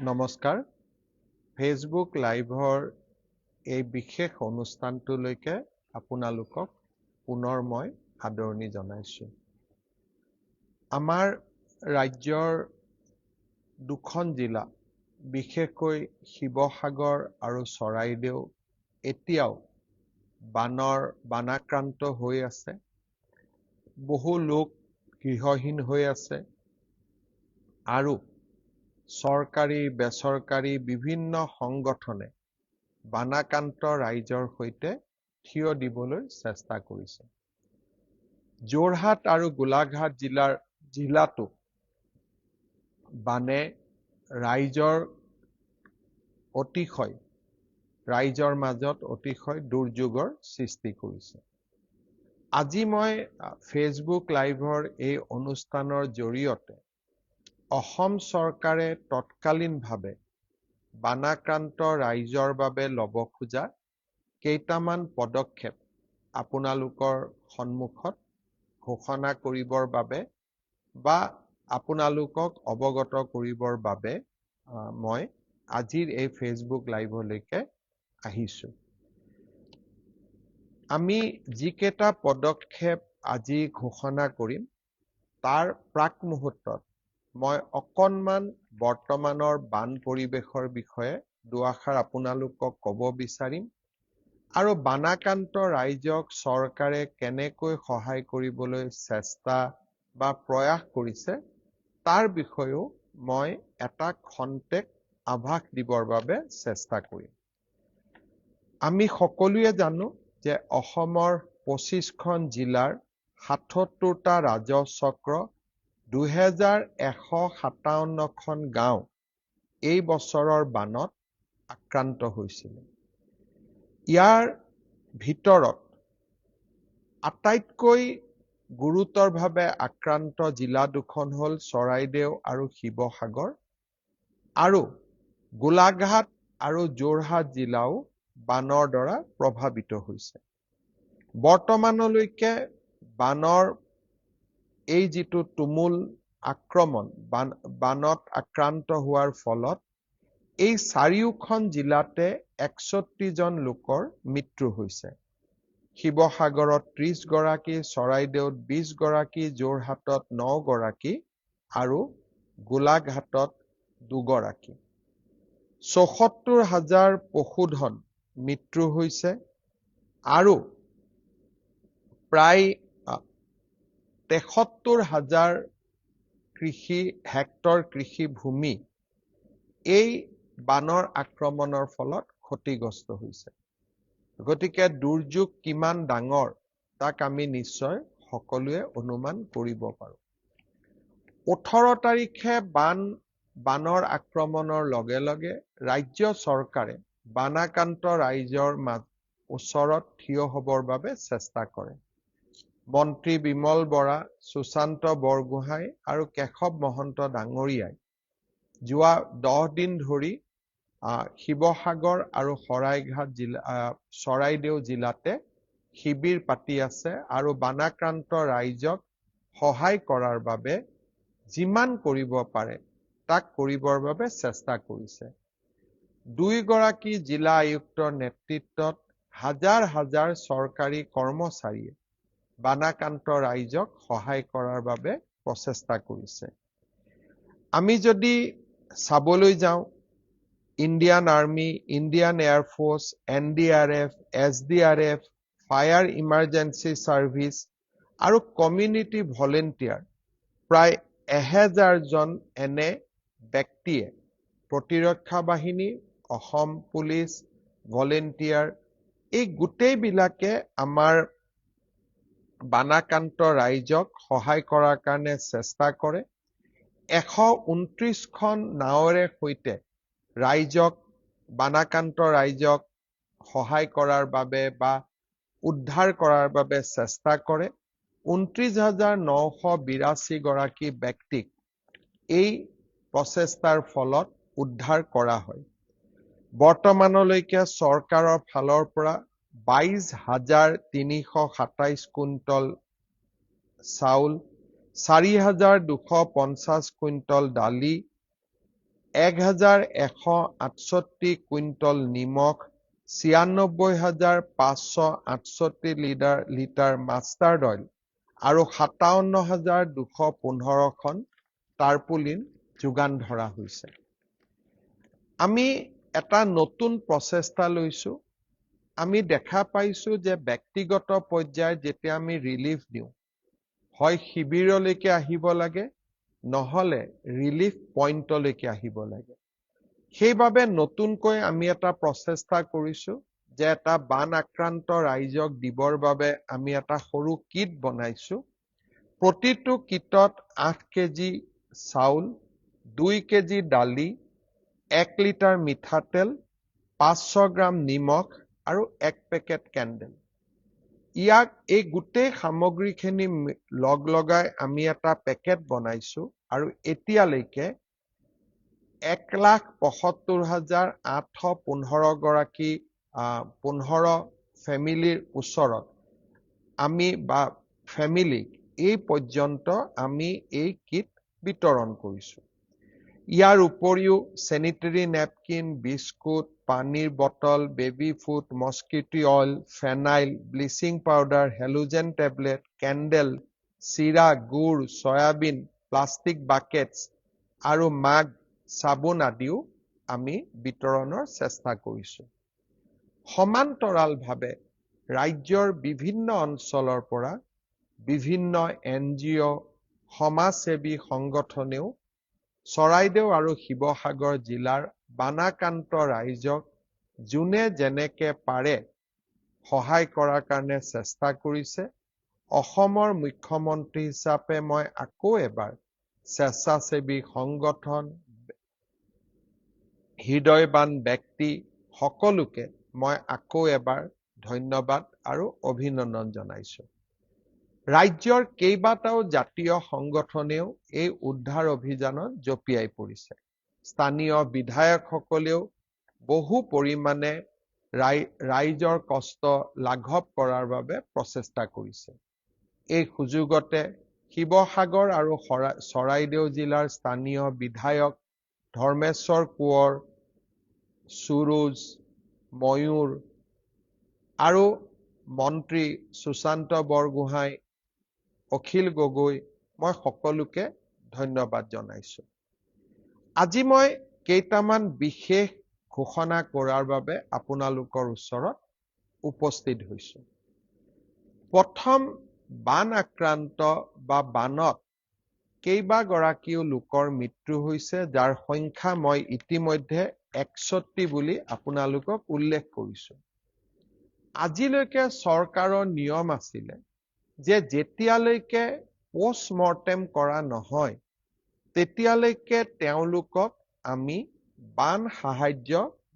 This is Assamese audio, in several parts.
নমস্কাৰ ফেচবুক লাইভৰ এই বিশেষ অনুষ্ঠানটোলৈকে আপোনালোকক পুনৰ মই আদৰণি জনাইছো। আমাৰ ৰাজ্যৰ দুখন জিলা বিশেষকৈ শিৱসাগৰ আৰু চৰাইদেউ এতিয়াও বানাক্ৰান্ত হৈ আছে। বহু লোক গৃহহীন হৈ আছে আৰু চৰকাৰী বেচৰকাৰী বিভিন্ন সংগঠনে বানাক্ৰান্ত ৰাইজৰ সৈতে থিয় দিবলৈ চেষ্টা কৰিছে। যোৰহাট আৰু গোলাঘাট জিলাতো বানে ৰাইজৰ মাজত অতিশয় দুৰ্যোগৰ সৃষ্টি কৰিছে। আজি মই ফেচবুক লাইভৰ এই অনুষ্ঠানৰ জৰিয়তে অসম চৰকাৰে তৎকালীনভাৱে বানাক্ৰান্ত ৰাইজৰ বাবে ল'ব খোজা কেইটামান পদক্ষেপ আপোনালোকৰ সন্মুখত ঘোষণা কৰিবৰ বাবে বা আপোনালোকক অৱগত কৰিবৰ বাবে মই আজিৰ এই ফেচবুক লাইভলৈকে আহিছো। আমি যিকেইটা পদক্ষেপ আজি ঘোষণা কৰিম তাৰ প্ৰাক মুহূৰ্তত মই অকণমান বৰ্তমানৰ বান পৰিৱেশৰ বিষয়ে দুআষাৰ আপোনালোকক ক'ব বিচাৰিম আৰু বানাক্ৰান্ত ৰাইজক চৰকাৰে কেনেকৈ সহায় কৰিবলৈ চেষ্টা বা প্ৰয়াস কৰিছে তাৰ বিষয়েও মই এটা খন্তেক আভাস দিবৰ বাবে চেষ্টা কৰিম। আমি সকলোৱে জানো যে অসমৰ 25খন জিলাৰ 77টা ৰাজহ চক্ৰ 2157খন গাঁও এই বছৰৰ বানত আক্ৰান্ত হৈছিল। ইয়াৰ ভিতৰত আটাইতকৈ গুৰুতৰভাৱে আক্ৰান্ত জিলা দুখন হ'ল চৰাইদেউ আৰু শিৱসাগৰ, আৰু গোলাঘাট আৰু যোৰহাট জিলাও বানৰ দ্বাৰা প্ৰভাৱিত হৈছে। বৰ্তমানলৈকে বানৰ এই যিটো তুমুল আক্ৰমণ বানত আক্ৰান্ত হোৱাৰ ফলত এই চাৰিওখন জিলাতে 61 জন লোকৰ মৃত্যু হৈছে। শিৱসাগৰত 30 গৰাকী, চৰাইদেউত 20 গৰাকী, যোৰহাটত 9 গৰাকী আৰু গোলাঘাটত 2 গৰাকী। 74,000 পশুধন মৃত্যু হৈছে আৰু প্ৰায় 73,000 হেক্টৰ কৃষি ভূমি এই বানৰ আক্ৰমণৰ ফলত ক্ষতিগ্ৰস্ত হৈছে। গতিকে দুৰ্যোগ কিমান ডাঙৰ তাক আমি নিশ্চয় সকলোৱে অনুমান কৰিব পাৰো। 18 তাৰিখে বানৰ আক্ৰমণৰ লগে লগে ৰাজ্য চৰকাৰে বানাক্ৰান্ত ৰাইজৰ ওচৰত থিয় হ'বৰ বাবে চেষ্টা কৰে। মন্ত্ৰী বিমল বৰা, সুশান্ত বৰগোহাঁই আৰু কেশৱ মহন্ত ডাঙৰীয়াই যোৱা 10 দিন ধৰি শিৱসাগৰ আৰু চৰাইদেউ জিলাতে শিবিৰ পাতি আছে আৰু বানাক্ৰান্ত ৰাইজক সহায় কৰাৰ বাবে যিমান কৰিব পাৰে তাক কৰিবৰ বাবে চেষ্টা কৰিছে। 2 গৰাকী জিলা আয়ুক্তৰ নেতৃত্বত হাজাৰ হাজাৰ চৰকাৰী কৰ্মচাৰীয়ে বানাক্ৰান্ত ৰাইজক সহায় কৰাৰ বাবে প্ৰচেষ্টা কৰিছে। আমি যদি চাবলৈ যাওঁ, Indian army, Indian air force, NDRF, SDRF, fire emergency service আৰু কমিউনিটি ভলেণ্টিয়াৰ প্ৰায় 1000 জন এনে ব্যক্তিয়ে প্ৰতিৰক্ষা বাহিনী, অসম পুলিচ, ভলেণ্টিয়াৰ এই গোটেইবিলাকে আমাৰ বানাক্ৰান্ত ৰাইজক সহায় কৰাৰ কাৰণে চেষ্টা কৰে। 129খন নাৱেৰে সৈতে বানাক্ৰান্ত ৰাইজক সহায় কৰাৰ বাবে বা উদ্ধাৰ কৰাৰ বাবে চেষ্টা কৰে। 29,982 গৰাকী ব্যক্তিক এই প্ৰচেষ্টাৰ ফলত উদ্ধাৰ কৰা হয়। বৰ্তমানলৈকে চৰকাৰৰ ফালৰ পৰা 22,327 কুইণ্টল চাউল, 4,250 কুইণ্টল দালি, 1168 কুইণ্টল নিমখ, 96,568 লিটাৰ মাষ্টাৰ্ড অইল আৰু 57,215খন টাৰ্পুলিন যোগান ধৰা হৈছে। আমি এটা নতুন প্ৰচেষ্টা লৈছো। আমি দেখা পাইছো যে ব্যক্তিগত পৰ্যায়ত যেতিয়া আমি ৰিলিফ দিওঁ, হয় শিবিৰলৈকে আহিব লাগে, নহলে ৰিলিফ পইণ্টলৈকে আহিব লাগে। সেইবাবে নতুনকৈ আমি এটা প্ৰচেষ্টা কৰিছো যে এটা বান আক্ৰান্ত ৰাইজক দিবৰ বাবে আমি এটা সৰু কিট বনাইছো। প্ৰতিটো কিটত 8 কেজি চাউল, 2 কেজি দালি, 1 লিটাৰ মিঠাতেল, 500 গ্ৰাম নিমখ আৰু 1 পেকেট কেণ্ডেল। ইয়াক এই গোটেই সামগ্ৰীখিনি লগাই আমি এটা পেকেট বনাইছো আৰু এতিয়ালৈকে 1,75,815 গৰাকী 15 ফেমিলিৰ ওচৰত আমি বা ফেমিলিক এই পৰ্যন্ত আমি এই কিট বিতৰণ কৰিছো। ইয়াৰ উপৰিও চেনিটেৰী নেপকিন, বিস্কুট, পানীৰ bottle, baby food, mosquito oil, phenyl, bleaching powder, halogen tablet, candle, চিৰা, গুড়, সয়াবিন, প্লাষ্টিক বাকেটছ আৰু মাগ, চাবোন আদিও আমি বিতৰণৰ চেষ্টা কৰিছো। সমান্তৰালভাৱে ৰাজ্যৰ বিভিন্ন অঞ্চলৰ পৰা বিভিন্ন NGO, সমাজসেৱী সংগঠনেও চৰাইদেউ আৰু শিৱসাগৰ জিলাৰ বানাক্ৰান্ত ৰাইজক যোনে যেনেকে পাৰে সহায় কৰাৰ কাৰণে চেষ্টা কৰিছে। অসমৰ মুখ্যমন্ত্ৰী হিচাপে মই আকৌ এবাৰ স্বেচ্ছাসেৱী সংগঠন, হৃদয়বান ব্যক্তি সকলোকে মই আকৌ এবাৰ ধন্যবাদ আৰু অভিনন্দন জনাইছো। ৰাজ্যৰ কেইবাটাও জাতীয় সংগঠনেও এই উদ্ধাৰ অভিযানত জঁপিয়াই পৰিছে। স্থানীয় বিধায়কসকলেও বহু পৰিমাণে ৰাইজৰ কষ্ট লাঘৱ কৰাৰ বাবে প্ৰচেষ্টা কৰিছে। এই সুযোগতে শিৱসাগৰ আৰু চৰাইদেউ জিলাৰ স্থানীয় বিধায়ক ধৰ্মেশ্বৰ কোঁৱৰ, সুৰুজ, ময়ূৰ আৰু মন্ত্ৰী সুশান্ত বৰগোহাঁই, অখিল গগৈ, মই সকলোকে ধন্যবাদ জনাইছো। আজি মই কেইটামান বিশেষ ঘোষণা কৰাৰ বাবে আপোনালোকৰ ওচৰত উপস্থিত হৈছো। প্ৰথম, বান আক্ৰান্ত বা বানত কেইবাগৰাকীও লোকৰ মৃত্যু হৈছে, যাৰ সংখ্যা মই ইতিমধ্যে 61 বুলি আপোনালোকক উল্লেখ কৰিছো। আজিলৈকে চৰকাৰৰ নিয়ম আছিলে যে যেতিয়ালৈকে পোষ্টমৰ্টেম কৰা নহয় তেতিয়ালৈকে তেওঁলোকক আমি বান সাহায্য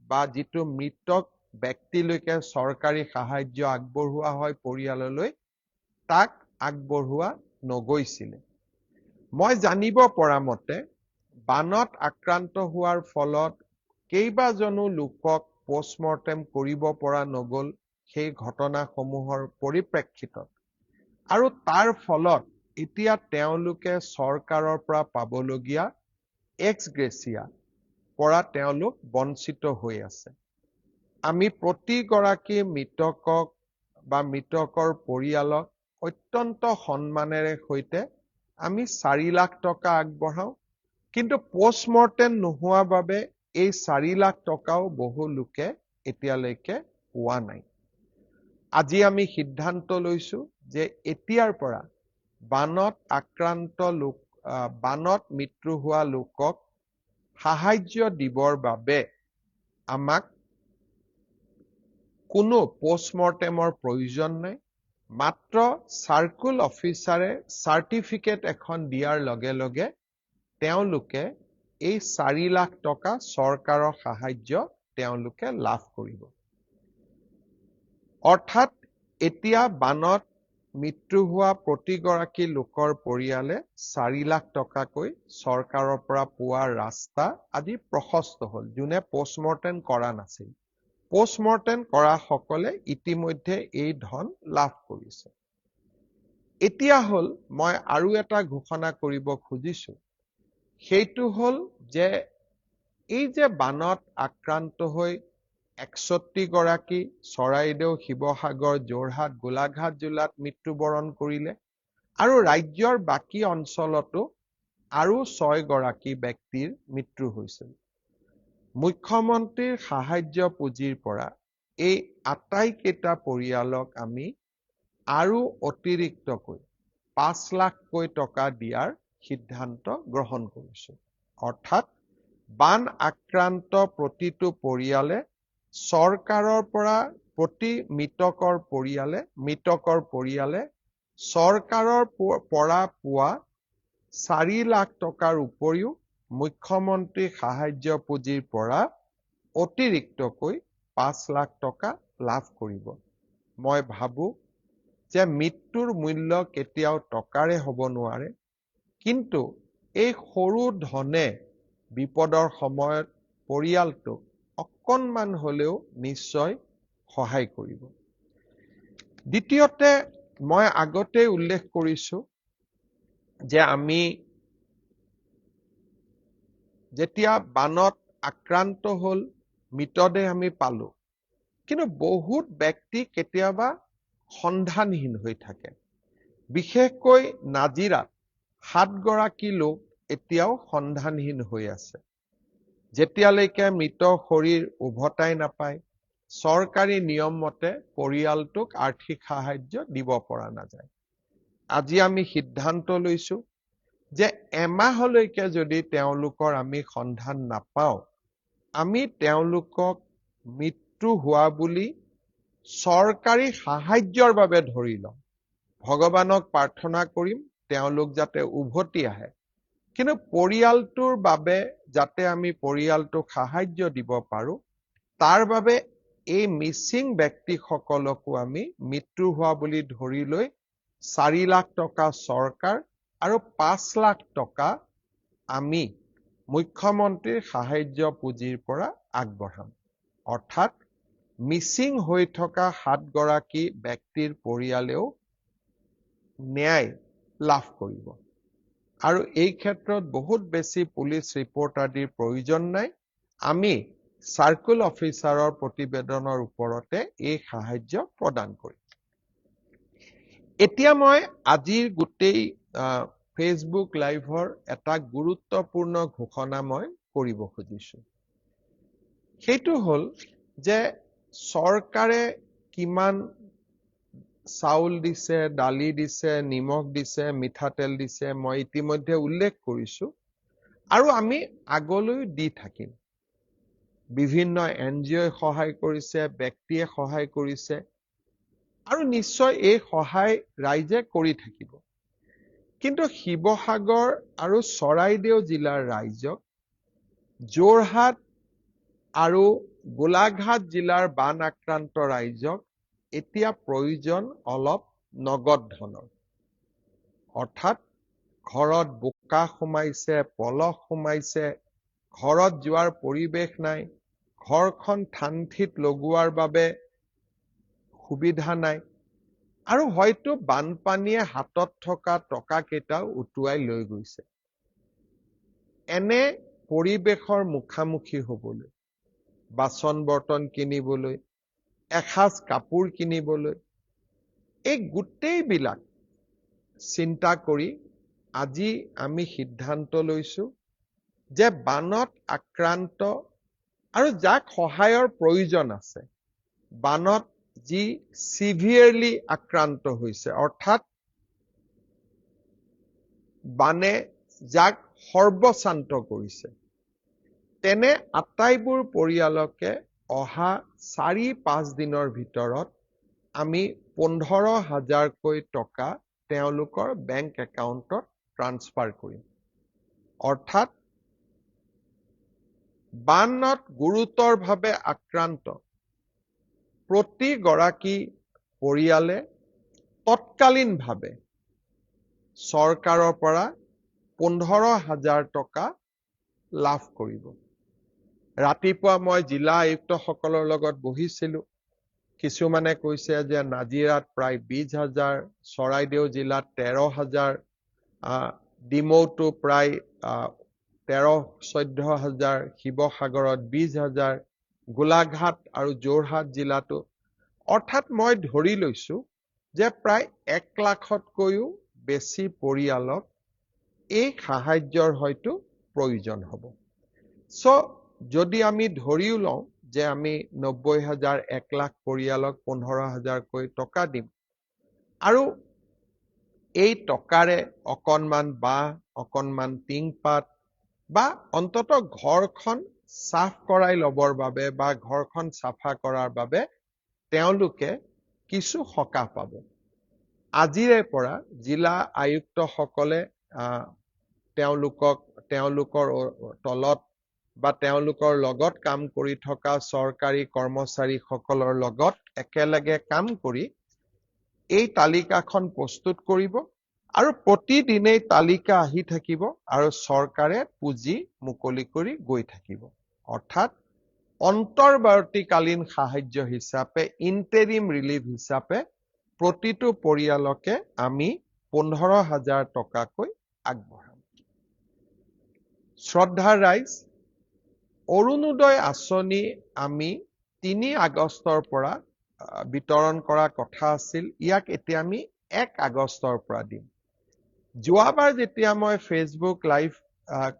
বা যিটো মৃতক ব্যক্তিলৈকে চৰকাৰী সাহায্য আগবঢ়োৱা হয় পৰিয়াললৈ, তাক আগবঢ়োৱা নগৈছিলে। মই জানিব পৰা মতে বানত আক্ৰান্ত হোৱাৰ ফলত কেইবাজনো লোকক পোষ্টমৰ্টেম কৰিব পৰা নগল সেই ঘটনাসমূহৰ পৰিপ্ৰেক্ষিতত, আৰু তাৰ ফলত এতিয়া তেওঁলোকে চৰকাৰৰ পৰা পাবলগীয়া এক্স গ্ৰেচিয়া পৰা তেওঁলোক বঞ্চিত হৈ আছে। আমি প্ৰতিগৰাকী মৃতকক বা মৃতকৰ পৰিয়ালক অত্যন্ত সন্মানেৰে সৈতে আমি 4 লাখ টকা আগবঢ়াও, কিন্তু পোষ্টমৰ্টেম নোহোৱা বাবে এই 4 লাখ টকাও বহু লোকে এতিয়ালৈকে পোৱা নাই। আজি আমি সিদ্ধান্ত লৈছো যে এতিয়াৰ পৰা বানত আক্ৰান্ত লোক, বানত মৃত্যু হোৱা লোকক সাহায্য দিবৰ বাবে আমাক কোনো পোষ্টমৰ্টেমৰ প্ৰয়োজন নাই। মাত্ৰ চাৰ্কুল অফিচাৰে চাৰ্টিফিকেট এখন দিয়াৰ লগে লগে তেওঁলোকে এই 4 লাখ টকা চৰকাৰৰ সাহায্য তেওঁলোকে লাভ কৰিব। অৰ্থাৎ এতিয়া বানত মৃত্যু হোৱা প্ৰতিগৰাকী লোকৰ পৰিয়ালে 4 লাখ টকাকৈ চৰকাৰৰ পৰা পোৱাৰ ৰাস্তা আজি প্ৰশস্ত হ'ল, যোনে পোষ্টমৰ্টেম কৰা নাছিল। পোষ্টমৰ্টেম কৰা সকলে ইতিমধ্যে এই ধন লাভ কৰিছে। এতিয়া হ'ল মই আৰু এটা ঘোষণা কৰিব খুজিছো, সেইটো হ'ল যে এই যে বানত আক্ৰান্ত হৈ 61 গৰাকী চৰাইদেউ, শিৱসাগৰ, যোৰহাট, গোলাঘাট জিলাত মৃত্যুবৰণ কৰিলে আৰু ৰাজ্যৰ বাকী অঞ্চলতো আৰু 6 গৰাকী ব্যক্তিৰ মৃত্যু হৈছিল। মুখ্যমন্ত্ৰীৰ সাহায্য পুঁজিৰ পৰা এই আটাইকেইটা পৰিয়ালক আমি আৰু অতিৰিক্তকৈ 5 লাখকৈ টকা দিয়াৰ সিদ্ধান্ত গ্ৰহণ কৰিছো। অৰ্থাৎ বান আক্ৰান্ত প্ৰতিটো পৰিয়ালে চৰকাৰৰ পৰা প্ৰতি মৃতকৰ পৰিয়ালে চৰকাৰৰ পৰা পোৱা 4 লাখ টকাৰ উপৰিও মুখ্যমন্ত্ৰী সাহায্য পুঁজিৰ পৰা অতিৰিক্তকৈ 5 লাখ টকা লাভ কৰিব। মই ভাবো যে মৃত্যুৰ মূল্য কেতিয়াও টকাৰে হ'ব নোৱাৰে, কিন্তু এই সৰু ধনে বিপদৰ সময়ত পৰিয়ালটোক অকণমান হলেও নিশ্চয় সহায় কৰিব। দ্বিতীয়তে, মই আগতে উল্লেখ কৰিছো যে আমি যেতিয়া বানত আক্ৰান্ত হল মৃতদেহ আমি পালো, কিন্তু বহুত ব্যক্তি কেতিয়াবা সন্ধানহীন হৈ থাকে। বিশেষকৈ নাজিৰাত 7 গৰাকী লোক এতিয়াও সন্ধানহীন হৈ আছে। যেতিয়ালৈকে মৃত শৰীৰ উভতাই নাপায়, চৰকাৰী নিয়ম মতে পৰিয়ালটোক আৰ্থিক সাহায্য দিব পৰা নাযায়। আজি আমি সিদ্ধান্ত লৈছো যে এমাহলৈকে যদি তেওঁলোকৰ আমি সন্ধান নাপাওঁ, আমি তেওঁলোকক মৃত্যু হোৱা বুলি চৰকাৰী সাহায্যৰ বাবে ধৰি লওঁ। ভগৱানক প্ৰাৰ্থনা কৰিম তেওঁলোক যাতে উভতি আহে, কিন্তু পৰিয়ালটোৰ বাবে যাতে আমি পৰিয়ালটোক সাহায্য দিব পাৰো, তাৰ বাবে এই মিছিং ব্যক্তিসকলকো আমি মৃত্যু হোৱা বুলি ধৰি লৈ 4 লাখ টকা চৰকাৰ আৰু 5 লাখ টকা আমি মুখ্যমন্ত্ৰীৰ সাহায্য পুঁজিৰ পৰা আগবঢ়াম। অৰ্থাৎ মিছিং হৈ থকা 7 গৰাকী ব্যক্তিৰ পৰিয়ালেও ন্যায় লাভ কৰিব। আৰু এই ক্ষেত্ৰত বহুত বেছি পুলিচ ৰিপৰ্ট আদিৰ প্ৰয়োজন নাই। আমি সাৰ্কুল অফিচাৰৰ প্ৰতিবেদনৰ ওপৰতে এই সাহায্য প্ৰদান কৰিম। এতিয়া মই আজিৰ গোটেই ফেচবুক লাইভৰ এটা গুৰুত্বপূৰ্ণ ঘোষণা মই কৰিব খুজিছো। সেইটো হ'ল যে চৰকাৰে কিমান চাউল দিছে, দালি দিছে, নিমখ দিছে, মিঠাতেল দিছে, মই ইতিমধ্যে উল্লেখ কৰিছো আৰু আমি আগলৈ দি থাকিম। বিভিন্ন NGO সহায় কৰিছে, ব্যক্তিয়ে সহায় কৰিছে আৰু নিশ্চয় এই সহায় ৰাইজে কৰি থাকিব। কিন্তু শিৱসাগৰ আৰু চৰাইদেউ জিলাৰ ৰাইজক যোৰহাট আৰু গোলাঘাট জিলাৰ বান আক্ৰান্ত ৰাইজক এতিয়া প্ৰয়োজন অলপ নগদ ধনৰ। অৰ্থাৎ ঘৰত বোকা সোমাইছে, পলস সোমাইছে, ঘৰত যোৱাৰ পৰিৱেশ নাই, ঘৰখন ঠান-ঠিত লগোৱাৰ বাবে সুবিধা নাই, আৰু হয়তো বানপানীয়ে হাতত থকা টকা কেইটাও উটুৱাই লৈ গৈছে। এনে পৰিৱেশৰ মুখামুখি হ'বলৈ, বাচন বৰ্তন কিনিবলৈ, এসাঁজ কাপোৰ কিনিবলৈ, এই গোটেইবিলাক চিন্তা কৰি আজি আমি সিদ্ধান্ত লৈছো যে বানত আক্ৰান্ত আৰু যাক সহায়ৰ প্ৰয়োজন আছে, বানত যি সিভিয়াৰলি আক্ৰান্ত হৈছে, অৰ্থাৎ বানে যাক সৰ্বশান্ত কৰিছে, তেনে আটাইবোৰ পৰিয়ালকে অহা 4-5 দিনৰ ভিতৰত আমি 15,000কৈ টকা তেওঁলোকৰ বেংক একাউণ্টত ট্ৰান্সফাৰ কৰিম। অৰ্থাৎ বানত গুৰুতৰভাৱে আক্ৰান্ত প্ৰতিগৰাকী পৰিয়ালে তৎকালীনভাৱে চৰকাৰৰ পৰা 15,000 টকা লাভ কৰিব। ৰাতিপুৱা মই জিলা আয়ুক্তসকলৰ লগত বহিছিলো। কিছুমানে কৈছে যে নাজিৰাত প্ৰায় 20,000, চৰাইদেউ জিলাত 13,000, ডিমৌতো প্ৰায় 13-14 হাজাৰ, শিৱসাগৰত 20 হাজাৰ, গোলাঘাট আৰু যোৰহাট জিলাতো, অৰ্থাৎ মই ধৰি লৈছো যে প্ৰায় 1 লাখতকৈও বেছি পৰিয়ালক এই সাহায্যৰ হয়তো প্ৰয়োজন হ'ব। সো যদি আমি ধৰিও লওঁ যে আমি 90 হাজাৰ 1 লাখ পৰিয়ালক 15 হাজাৰকৈ টকা দিম আৰু এই টকাৰে অকণমান বাঁহ, অকণমান টিংপাত বা অন্তত ঘৰখন সাফ কৰাই লবৰ বাবে বা ঘৰখন চাফা কৰাৰ বাবে তেওঁলোকে কিছু সকাহ পাব। আজিৰে পৰা জিলা আয়ুক্তসকলে তেওঁলোকৰ তলত বা তেওঁলোকৰ লগত কাম কৰি থকা চৰকাৰী কৰ্মচাৰীসকলৰ লগত একেলগে কাম কৰি এই তালিকাখন প্ৰস্তুত কৰিব আৰু প্ৰতিদিনেই তালিকা আহি থাকিব আৰু চৰকাৰে পুঁজি মুকলি কৰি গৈ থাকিব। অৰ্থাৎ অন্তৰ্বৰ্তীকালীন সাহায্য হিচাপে, ইন্টাৰিম ৰিলিফ হিচাপে প্ৰতিটো পৰিয়ালকে আমি 15 হাজাৰ টকাকৈ আগবঢ়াম। শ্ৰদ্ধাৰ ৰাইজ, অৰুণোদয় আঁচনি আমি 3 আগষ্টৰ পৰা বিতৰণ কৰা কথা আছিল। ইয়াক এতিয়া আমি 1 আগষ্টৰ পৰা দিম। যোৱাবাৰ যেতিয়া মই ফেচবুক লাইভ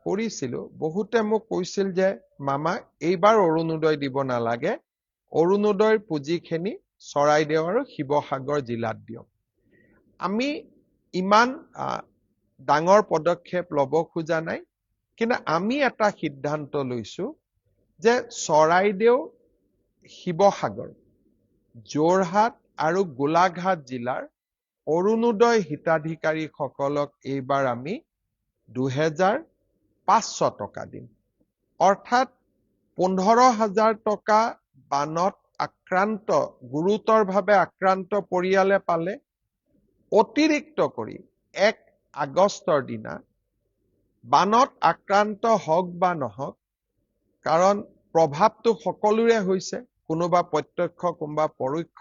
কৰিছিলো, বহুতে মোক কৈছিল যে মামা এইবাৰ অৰুণোদয় দিব নালাগে, অৰুণোদয়ৰ পুঁজিখিনি চৰাইদেউ আৰু শিৱসাগৰ জিলাত দিয়ক। আমি ইমান ডাঙৰ পদক্ষেপ ল'ব খোজা নাই, কিন্তু আমি এটা সিদ্ধান্ত লৈছো যে চৰাইদেউ, শিৱসাগৰ, যোৰহাট আৰু গোলাঘাট জিলাৰ অৰুণোদয় হিতাধিকাৰীসকলক এইবাৰ আমি 2,500 টকা দিম। অৰ্থাৎ 15 হাজাৰ টকা বানত আক্ৰান্ত, গুৰুতৰভাৱে আক্ৰান্ত পৰিয়ালে পালে। অতিৰিক্ত কৰি 1 আগষ্টৰ দিনা বানত আক্ৰান্ত হওক বা নহওক, কাৰণ প্ৰভাৱটো সকলোৰে হৈছে, কোনোবা প্ৰত্যক্ষ কোনোবা পৰোক্ষ,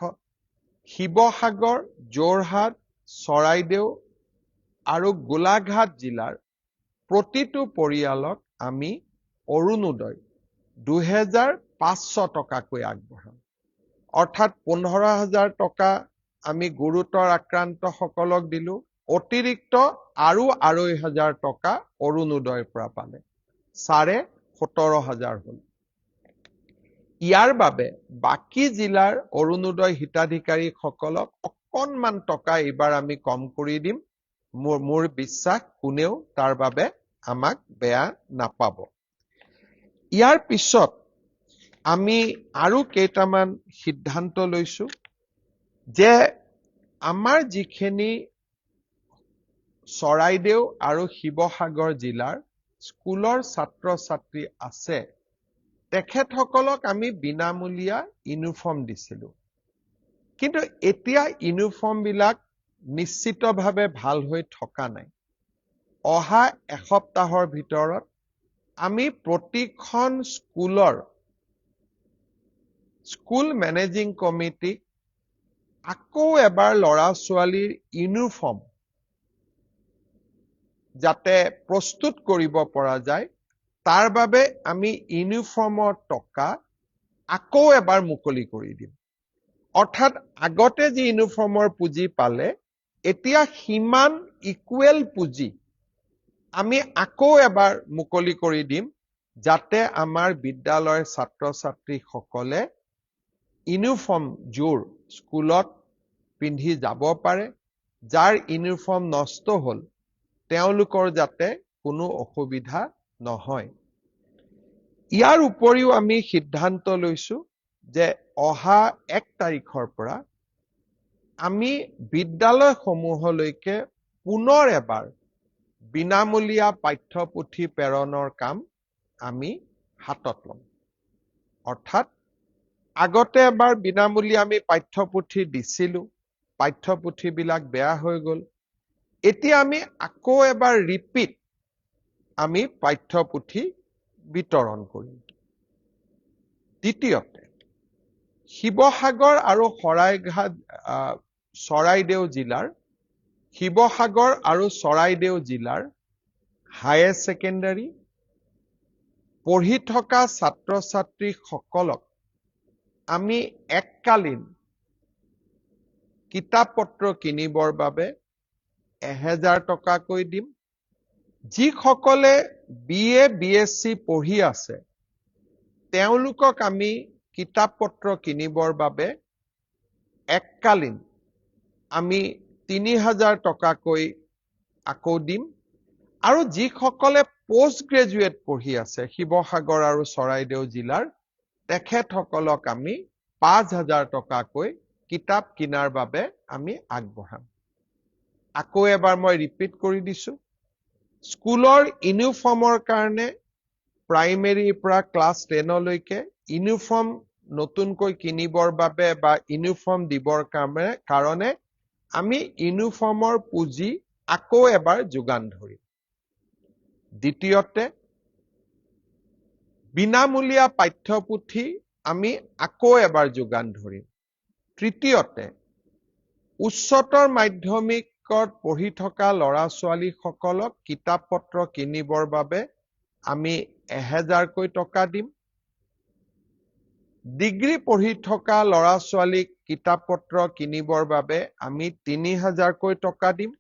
শিৱসাগৰ, যোৰহাট, চৰাইদেউ আৰু গোলাঘাট জিলাৰ প্ৰতিটো পৰিয়ালক আমি অৰুণোদয় 2,500 টকাকৈ আগবঢ়াম। অৰ্থাৎ 15 হাজাৰ টকা আমি গুৰুতৰ আক্ৰান্ত সকলক দিলো, অতিৰিক্ত আৰু 2,500 হাজাৰ টকা অৰুণোদয়ৰ পৰা পালে, 17,500 হাজাৰ হ'ল। ইয়াৰ বাবে বাকী জিলাৰ অৰুণোদয় হিতাধিকাৰীসকলক অকণমান টকা এইবাৰ আমি কম কৰি দিম। মোৰ বিশ্বাস কোনেও তাৰ বাবে আমাক বেয়া নাপাব। ইয়াৰ পিছত আমি আৰু কেইটামান সিদ্ধান্ত লৈছো যে আমাৰ যিখিনি চৰাইদেউ আৰু শিৱসাগৰ জিলাৰ স্কুলৰ ছাত্ৰ-ছাত্ৰী আছে, তেখেতসকলক আমি বিনামূলীয়া ইউনিফৰ্ম দিছিলো। কিন্তু এতিয়া ইউনিফৰ্মবিলাক নিশ্চিতভাৱে ভাল হৈ থকা নাই। অহা এসপ্তাহৰ ভিতৰত আমি প্ৰতিখন স্কুল মেনেজিং কমিটিক আকৌ এবাৰ ল'ৰা-ছোৱালীৰ ইউনিফৰ্ম যাতে প্ৰস্তুত কৰিব পৰা যায়, তাৰ বাবে আমি ইউনিফৰ্মৰ টকা আকৌ এবাৰ মুকলি কৰি দিম। অৰ্থাৎ আগতে যি ইউনিফৰ্মৰ পুঁজি পালে, এতিয়া সিমান ইকুৱেল পুঁজি আমি আকৌ এবাৰ মুকলি কৰি দিম, যাতে আমাৰ বিদ্যালয়ৰ ছাত্ৰ-ছাত্ৰীসকলে ইউনিফৰ্মযোৰ স্কুলত পিন্ধি যাব পাৰে। যাৰ ইউনিফৰ্ম নষ্ট হ'ল, তেওঁলোকৰ যাতে কোনো অসুবিধা নহয়। ইয়াৰ উপৰিও আমি সিদ্ধান্ত লৈছো যে অহা 1 তাৰিখৰ পৰা আমি বিদ্যালয়সমূহলৈকে পুনৰ এবাৰ বিনামূলীয়া পাঠ্যপুথি প্ৰেৰণৰ কাম আমি হাতত ল'ম। অৰ্থাৎ আগতে এবাৰ বিনামূলীয়া আমি পাঠ্যপুথি দিছিলো, পাঠ্যপুথিবিলাক বেয়া হৈ গ'ল। এতিয়া আমি আকৌ এবাৰ ৰিপিট আমি পাঠ্যপুথি বিতৰণ কৰিম। দ্বিতীয়তে, শিৱসাগৰ আৰু শিৱসাগৰ আৰু চৰাইদেউ জিলাৰ হায়াৰ ছেকেণ্ডাৰী পঢ়ি থকা ছাত্ৰ ছাত্ৰীসকলক আমি এককালীন কিতাপ পত্ৰ কিনিবৰ বাবে 1000 টকাকৈ দিম। যিসকলে BA BSc পঢ়ি আছে তেওঁলোকক আমি কিতাপ পত্ৰ কিনিবৰ বাবে এককালীন আমি 3000 টকাকৈ আকৌ দিম। আৰু যিসকলে পোষ্ট গ্ৰেজুৱেট পঢ়ি আছে শিৱসাগৰ আৰু চৰাইদেউ জিলাৰ তেখেতসকলক আমি 5000 টকাকৈ কিতাপ কিনাৰ বাবে আমি আগবঢ়াম। আকৌ এবাৰ মই ৰিপিট কৰি দিছো, স্কুলৰ ইউনিফৰ্মৰ কাৰণে প্ৰাইমেৰীৰ পৰা ক্লাছ 10 লৈকে ইউনিফৰ্ম নতুনকৈ কিনিবৰ বাবে বা ইউনিফৰ্ম দিবৰ কাৰণে আমি ইউনিফৰ্মৰ পুঁজি আকৌ এবাৰ যোগান ধৰিম। দ্বিতীয়তে, বিনামূলীয়া পাঠ্যপুথি আমি আকৌ এবাৰ যোগান ধৰিম। তৃতীয়তে, উচ্চতৰ মাধ্যমিকত পঢ়ি থকা ল'ৰা ছোৱালীসকলক কিতাপ পত্ৰ কিনিবৰ বাবে আমি 1000কৈ টকা দিম। ডিগ্ৰী পঢ়ি থকা ল'ৰা ছোৱালীক কিতাপ পত্ৰ কিনিবৰ বাবে আমি 3000কৈ টকা দিম।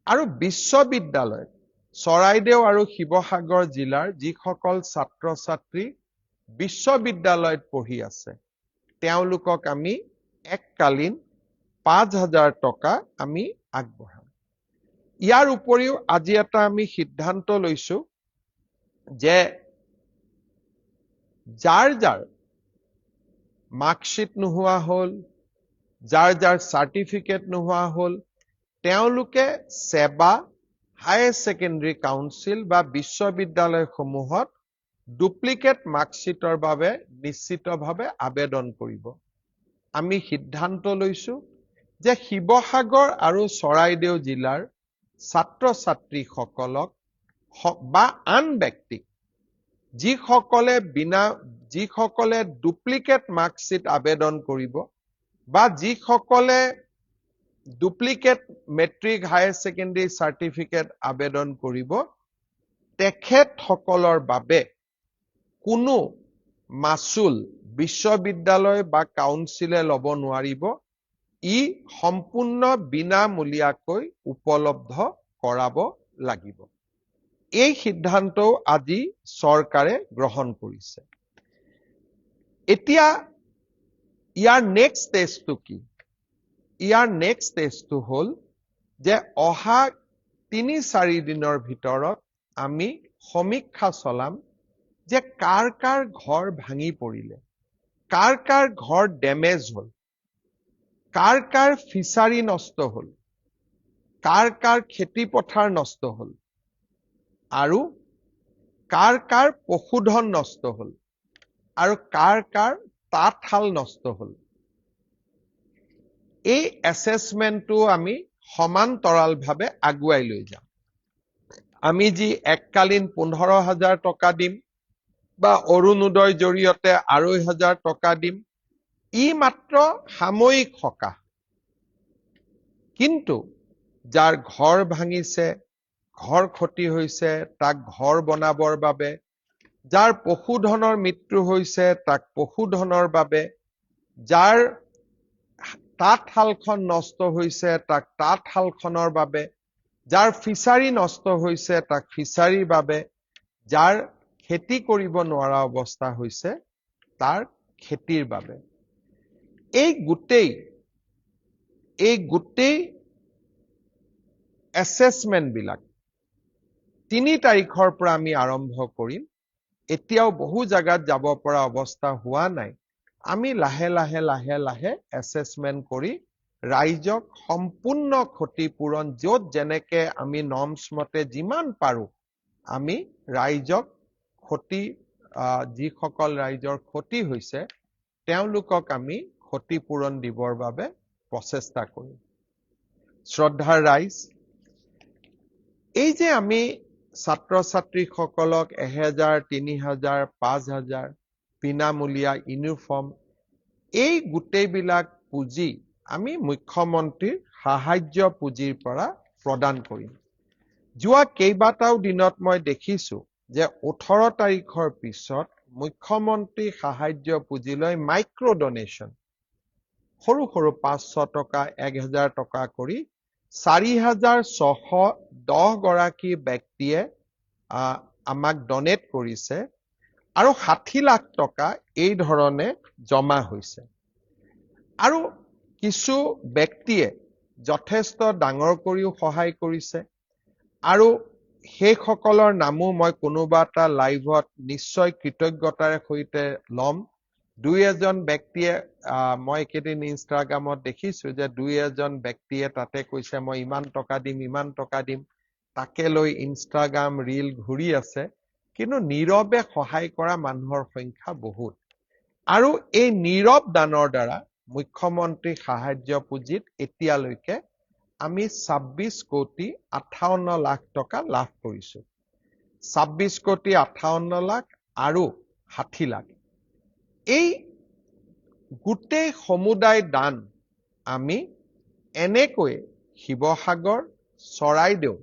আৰু বিশ্ববিদ্যালয় চৰাইদেউ আৰু শিৱসাগৰ জিলাৰ যিসকল ছাত্ৰ ছাত্ৰী বিশ্ববিদ্যালয়ত পঢ়ি আছে তেওঁলোকক আমি এককালীন 5000 টকা আমি আগবঢ়াম। ইয়াৰ উপৰিও আজি এটা আমি সিদ্ধান্ত লৈছো যে যাৰ যাৰ মাৰ্কশ্বিট নোহোৱা হ'ল, যাৰ যাৰ চাৰ্টিফিকেট নোহোৱা হ'ল, তেওঁলোকে সেবা হায়াৰ ছেকেণ্ডাৰী কাউন্সিল বা বিশ্ববিদ্যালয়সমূহত ডুপ্লিকেট মাৰ্কশ্বিটৰ বাবে নিশ্চিতভাৱে আবেদন কৰিব। আমি সিদ্ধান্ত লৈছো যে শিৱসাগৰ আৰু চৰাইদেউ জিলাৰ ছাত্ৰ ছাত্ৰীসকলক বা আন ব্যক্তিক যিসকলে ডুপ্লিকেট মাৰ্কশ্বিট আবেদন কৰিব বা যিসকলে duplicate matric higher secondary certificate আবেদন কৰিব তেখেতসকলৰ বাবে কোনো মাচুল বিশ্ববিদ্যালয় বা কাউন্সিলে ল'ব নোৱাৰিব। ই সম্পূৰ্ণ বিনামূলীয়াকৈ উপলব্ধ কৰাব লাগিব। এই সিদ্ধান্তও আজি চৰকাৰে গ্ৰহণ কৰিছে। এতিয়া ইয়াৰ নেক্সট ষ্টেজটো কি? ইয়াৰ নেক্সট ষ্টেজটো হ'ল যে অহা 3-4 দিনৰ ভিতৰত আমি সমীক্ষা চলাম যে কাৰ কাৰ ঘৰ ভাঙি পৰিলে, কাৰ কাৰ ঘৰ ডেমেজ হ'ল, কাৰ কাৰ ফিচাৰী নষ্ট হ'ল, কাৰ কাৰ খেতি পথাৰ নষ্ট হ'ল আৰু কাৰ কাৰ পশুধন নষ্ট হ'ল আৰু কাৰ কাৰ তাঁতশাল নষ্ট হ'ল। এই এছেছমেণ্টটো আমি সমান্তৰালভাৱে আগুৱাই লৈ যাম। আমি যি এককালীন 15,000 টকা দিম বা অৰুণোদয়ৰ জৰিয়তে 2,500 টকা দিম, ই মাত্ৰ সাময়িক সকাহ। কিন্তু যাৰ ঘৰ ভাঙিছে, ঘৰ ক্ষতি হৈছে, তাক ঘৰ বনাবৰ বাবে, যাৰ পশুধনৰ মৃত্যু হৈছে তাক পশুধনৰ বাবে, যাৰ তাঁতশালখন নষ্ট হৈছে তাক তাঁতশালখনৰ বাবে, যাৰ ফিচাৰী নষ্ট হৈছে তাক ফিচাৰীৰ বাবে, যাৰ খেতি কৰিব নোৱাৰা অৱস্থা হৈছে তাৰ খেতিৰ বাবে। এই গোটেই এছেছমেণ্ট বিলাক 3 তাৰিখৰ পৰা আমি আৰম্ভ কৰিম। এতিয়াও বহু জাগাত যাব পৰা অৱস্থা হোৱা নাই। আমি লাহে লাহে এছেছমেণ্ট কৰি ৰাইজক সম্পূৰ্ণ ক্ষতিপূৰণ য'ত যেনেকে আমি নৰ্মছ মতে যিমান পাৰো আমি ৰাইজক যিসকল ৰাইজৰ ক্ষতি হৈছে তেওঁলোকক আমি ক্ষতিপূৰণ দিবৰ বাবে প্ৰচেষ্টা কৰিম। শ্ৰদ্ধাৰ ৰাইজ, এই যে আমি ছাত্ৰ ছাত্ৰীসকলক 1000, 3000, 5000 বিনামূলীয়া ইউনিফৰ্ম, এই গোটেইবিলাক পুঁজি আমি মুখ্যমন্ত্ৰীৰ সাহায্য পুঁজিৰ পৰা প্ৰদান কৰিম। যোৱা কেইবাটাও দিনত মই দেখিছো যে 18 তাৰিখৰ পিছত মুখ্যমন্ত্ৰী সাহায্য পুঁজিলৈ মাইক্ৰ ডোনেশ্যন সৰু সৰু 500 টকা 1000 টকা কৰি 4610 গৰাকী ব্যক্তিয়ে আমাক ডনেট কৰিছে আৰু 60 লাখ টকা এই ধৰণে জমা হৈছে আৰু কিছু ব্যক্তিয়ে যথেষ্ট ডাঙৰ কৰিও সহায় কৰিছে আৰু সেইসকলৰ নামো মই কোনোবা এটা লাইভত নিশ্চয় কৃতজ্ঞতাৰে সৈতে ল'ম দুই এজন ব্যক্তিয়ে মই একেদিন ইনষ্টাগ্ৰামত দেখিছো যে দুই এজন ব্যক্তিয়ে তাতে কৈছে মই ইমান টকা দিম তাকে লৈ ইনষ্টাগ্ৰাম ৰীল ঘূৰি আছে কিন্তু নীৰৱে সহায় কৰা মানুহৰ সংখ্যা বহুত আৰু এই নীৰৱ দানৰ দ্বাৰা মুখ্যমন্ত্ৰী সাহায্য পুঁজিত এতিয়ালৈকে আমি 26 কোটি 58 লাখ টকা লাভ কৰিছো 26 কোটি 58 লাখ আৰু 60 লাখ এই গোটেই সমুদায় দান আমি এনেকৈ শিৱসাগৰ চৰাইদেউ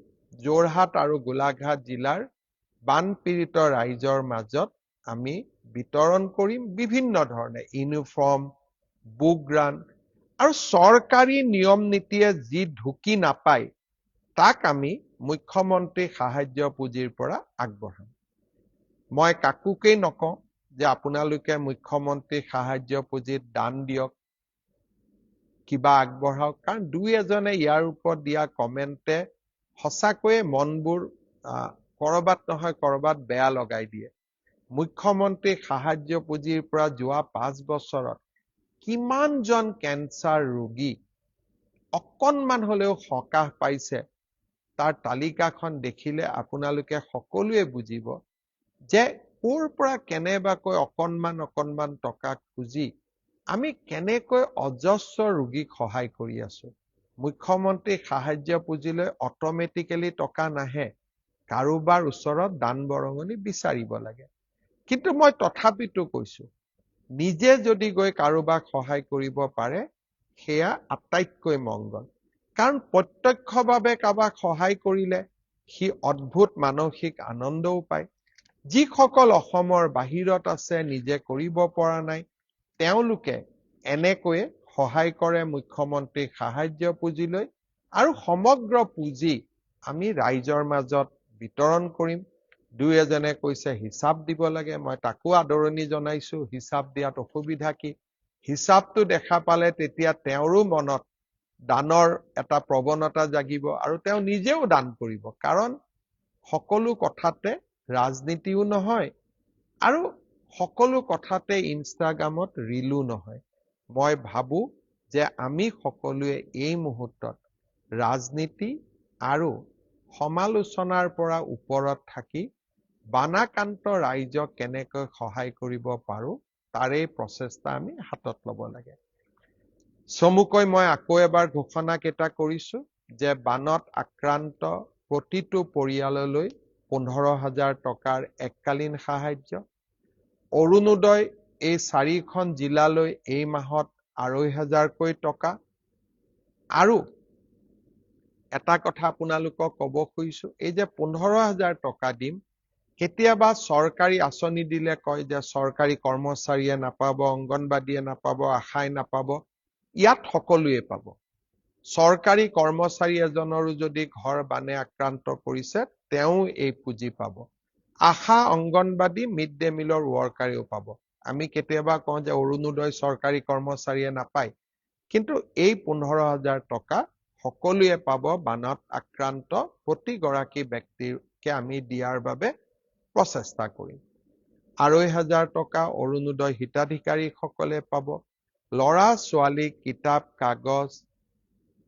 যোৰহাট আৰু গোলাঘাট জিলাৰ বানপীড়িত ৰাইজৰ মাজত আমি বিতৰণ কৰিম বিভিন্ন ধৰণে ইউনিফৰ্ম বুক গ্ৰান্ট আৰু চৰকাৰী নিয়ম নীতিয়ে যি ঢুকি নাপায় তাক আমি মুখ্যমন্ত্ৰী সাহায্য পুঁজিৰ পৰা আগবঢ়াম মই কাকোকেই নকওঁ যে আপোনালোকে মুখ্যমন্ত্ৰী সাহায্য পুঁজিত দান দিয়ক কিবা আগবঢ়াওক কাৰণ দুই এজনে ইয়াৰ ওপৰত দিয়া কমেণ্টে সঁচাকৈয়ে মনবোৰ কৰবাত নহয় কৰবাত বেয়া লগাই দিয়ে মুখ্যমন্ত্ৰী সাহায্য পুঁজিৰ পৰা যোৱা 5 বছৰত কিমানজন কেন্সাৰ ৰোগী অকণমান হলেও সকাহ পাইছে তাৰ তালিকাখন দেখিলে আপোনালোকে সকলোৱে বুজিব যে কোৰ পৰা কেনেবাকৈ অকণমান টকা খুজি আমি কেনেকৈ অজস্ৰ ৰোগীক সহায় কৰি আছো মুখ্যমন্ত্ৰী সাহায্য পুঁজিলৈ অট'মেটিকেলি টকা নাহে কাৰোবাৰ ওচৰত দান বৰঙণি বিচাৰিব লাগে কিন্তু মই তথাপিতো কৈছো নিজে যদি গৈ কাৰোবাক সহায় কৰিব পাৰে সেয়া আটাইতকৈ মংগল কাৰণ প্ৰত্যক্ষভাৱে কাৰোবাক সহায় কৰিলে সি অদ্ভুত মানসিক আনন্দও পায় যিসকল অসমৰ বাহিৰত আছে নিজে কৰিব পৰা নাই তেওঁলোকে এনেকৈয়ে সহায় কৰে মুখ্যমন্ত্ৰী সাহায্য পুঁজিলৈ আৰু সমগ্ৰ পুঁজি আমি ৰাইজৰ মাজত বিতৰণ কৰিম দুই এজনে কৈছে হিচাপ দিব লাগে মই তাকো আদৰণি জনাইছো হিচাপ দিয়াত অসুবিধা কি হিচাপটো দেখা পালে তেতিয়া তেওঁৰো মনত দানৰ এটা প্ৰৱণতা জাগিব আৰু তেওঁ নিজেও দান কৰিব কাৰণ সকলো কথাতে ৰাজনীতিও নহয় আৰু সকলো কথাতে ইনষ্টাগ্ৰামত ৰীলো নহয় মই ভাবো যে আমি সকলোৱে এই মুহূৰ্তত ৰাজনীতি আৰু সমালোচনাৰ পৰা ওপৰত থাকি বানাকান্ত ৰাইজক কেনেকৈ সহায় কৰিব পাৰো তাৰে প্ৰচেষ্টা আমি হাতত ল'ব লাগে চমুকৈ মই আকৌ এবাৰ ঘোষণা কেইটা কৰিছো যে বানত আক্ৰান্ত প্ৰতিটো পৰিয়াললৈ 15,000 টকাৰ এককালীন সাহায্য অৰুণোদয় এই 4খন জিলালৈ এই মাহত 2,500 টকা আৰু এটা কথা আপোনালোকক ক'ব খুজিছো এই যে 15,000 টকা দিম কেতিয়াবা চৰকাৰী আঁচনি দিলে কয় যে চৰকাৰী কৰ্মচাৰীয়ে নাপাব অংগনবাদীয়ে নাপাব আশাই নাপাব ইয়াত সকলোৱে পাব চৰকাৰী কৰ্মচাৰী এজনৰো যদি ঘৰ বানে আক্ৰান্ত কৰিছে তেওঁ এই পুঁজি পাব আশা অংগনবাদী মিড ডে মিলৰ ৱৰ্কাৰেও পাব আমি কেতিয়াবা কওঁ যে অৰুণোদয় চৰকাৰী কৰ্মচাৰীয়ে নাপায় কিন্তু এই 15,000 টকা সকলোৱে পাব বানত আক্ৰান্ত প্ৰতিগৰাকী ব্যক্তিকে আমি দিয়াৰ বাবে প্ৰচেষ্টা কৰিম 2,500 টকা অৰুণোদয় হিতাধিকাৰীসকলে পাব লৰা ছোৱালী কিতাপ কাগজ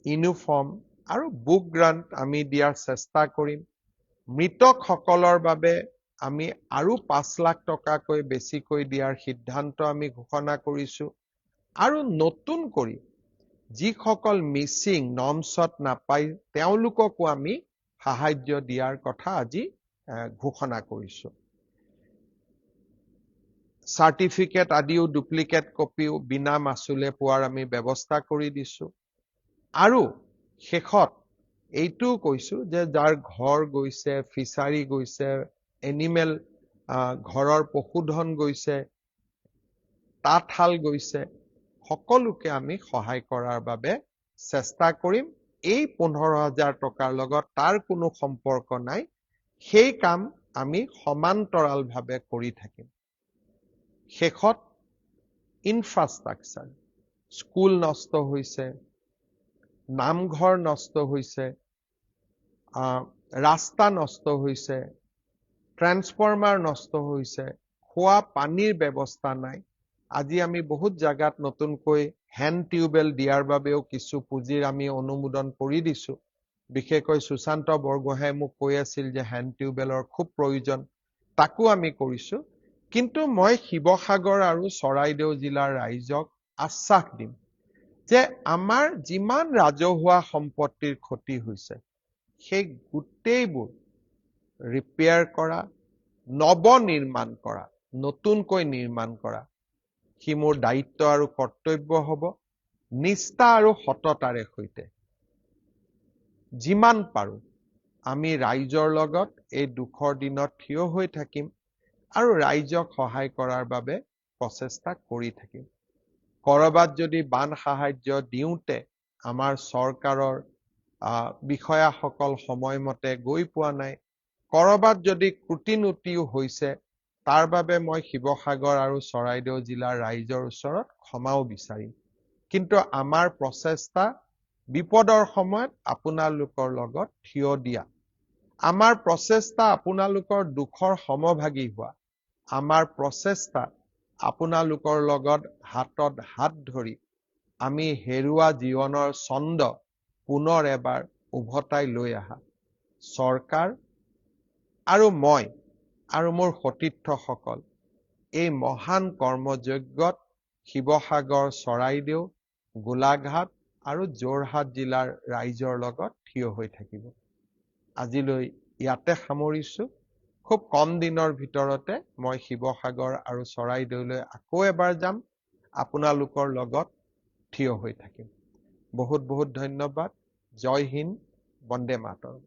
ইউনিফৰ্ম আৰু বুক গ্ৰান্ট আমি দিয়াৰ চেষ্টা কৰিম মৃতকসকলৰ বাবে আমি আৰু 5 লাখ টকাকৈ বেছিকৈ দিয়াৰ সিদ্ধান্ত আমি ঘোষণা কৰিছো আৰু নতুন কৰি যিসকল মিছিং নমছত নাপায় তেওঁলোককো আমি সাহায্য দিয়াৰ কথা আজি ঘোষণা কৰিছো সাৰ্টিফিকেট আদিও ডুপ্লিকেট কপিও বিনা মাচুলে পোৱাৰ আমি ব্যৱস্থা কৰি দিছো আৰু শেষত এইটো কৈছো যে যাৰ ঘৰ গৈছে ফিচাৰী গৈছে এনিমেল ঘৰৰ পশুধন গৈছে, তাঁতশাল গৈছে, সকলোকে আমি সহায় কৰাৰ বাবে চেষ্টা কৰিম। এই 15,000 টকাৰ লগত তাৰ কোনো সম্পৰ্ক নাই, সেই কাম আমি সমান্তৰালভাৱে কৰি থাকিম। শেষত ইনফ্ৰাষ্ট্ৰাকচাৰ, স্কুল নষ্ট হৈছে, নামঘৰ নষ্ট হৈছে, ৰাস্তা নষ্ট হৈছে, ট্ৰান্সফৰ্মাৰ নষ্ট হৈছে, খোৱা পানীৰ ব্যৱস্থা নাই। আজি আমি বহুত জাগাত নতুনকৈ হেণ্ড টিউবেল দিয়াৰ বাবেও কিছু পুঁজিৰ আমি অনুমোদন কৰি দিছো। বিশেষকৈ সুশান্ত বৰগোহাঁই মোক কৈ আছিল যে হেণ্ড টিউবেলৰ খুব প্ৰয়োজন, তাকো আমি কৰিছো। কিন্তু মই শিৱসাগৰ আৰু চৰাইদেউ জিলাৰ ৰাইজক আশ্বাস দিম যে আমাৰ যিমান ৰাজহুৱা সম্পত্তিৰ ক্ষতি হৈছে সেই গোটেইবোৰ ৰিপেয়াৰ কৰা, নৱনিৰ্মাণ কৰা, নতুনকৈ নিৰ্মাণ কৰা, সি মোৰ দায়িত্ব আৰু কৰ্তব্য হ'ব। নিষ্ঠা আৰু সততাৰে সৈতে যিমান পাৰো আমি ৰাইজৰ লগত এই দুখৰ দিনত থিয় হৈ থাকিম আৰু ৰাইজক সহায় কৰাৰ বাবে প্ৰচেষ্টা কৰি থাকিম। কৰবাত যদি বান সাহায্য দিওঁতে আমাৰ চৰকাৰৰ বিষয়াসকল সময়মতে গৈ পোৱা নাই, কৰবাত যদি ক্ৰুটিনুটিও হৈছে, তাৰ বাবে মই শিৱসাগৰ আৰু চৰাইদেউ জিলাৰ ৰাইজৰ ওচৰত ক্ষমাও বিচাৰিম। কিন্তু আমাৰ প্ৰচেষ্টা বিপদৰ সময়ত আপোনালোকৰ লগত থিয় দিয়া, আমাৰ প্ৰচেষ্টা আপোনালোকৰ দুখৰ সমভাগী হোৱা, আমাৰ প্ৰচেষ্টা আপোনালোকৰ লগত হাতত হাত ধৰি আমি হেৰুৱা জীৱনৰ ছন্দ পুনৰ এবাৰ উভতাই লৈ আহা। চৰকাৰ আৰু মই আৰু মোৰ সতীৰ্থসকল এই মহান কৰ্মযজ্ঞত শিৱসাগৰ, চৰাইদেউ, গোলাঘাট আৰু যোৰহাট জিলাৰ ৰাইজৰ লগত থিয় হৈ থাকিব। আজিলৈ ইয়াতে সামৰিছো। খুব কম দিনৰ ভিতৰতে মই শিৱসাগৰ আৰু চৰাইদেউলৈ আকৌ এবাৰ যাম, আপোনালোকৰ লগত থিয় হৈ থাকিম। বহুত বহুত ধন্যবাদ। জয় হিন্দ, বন্দে মাতৰম।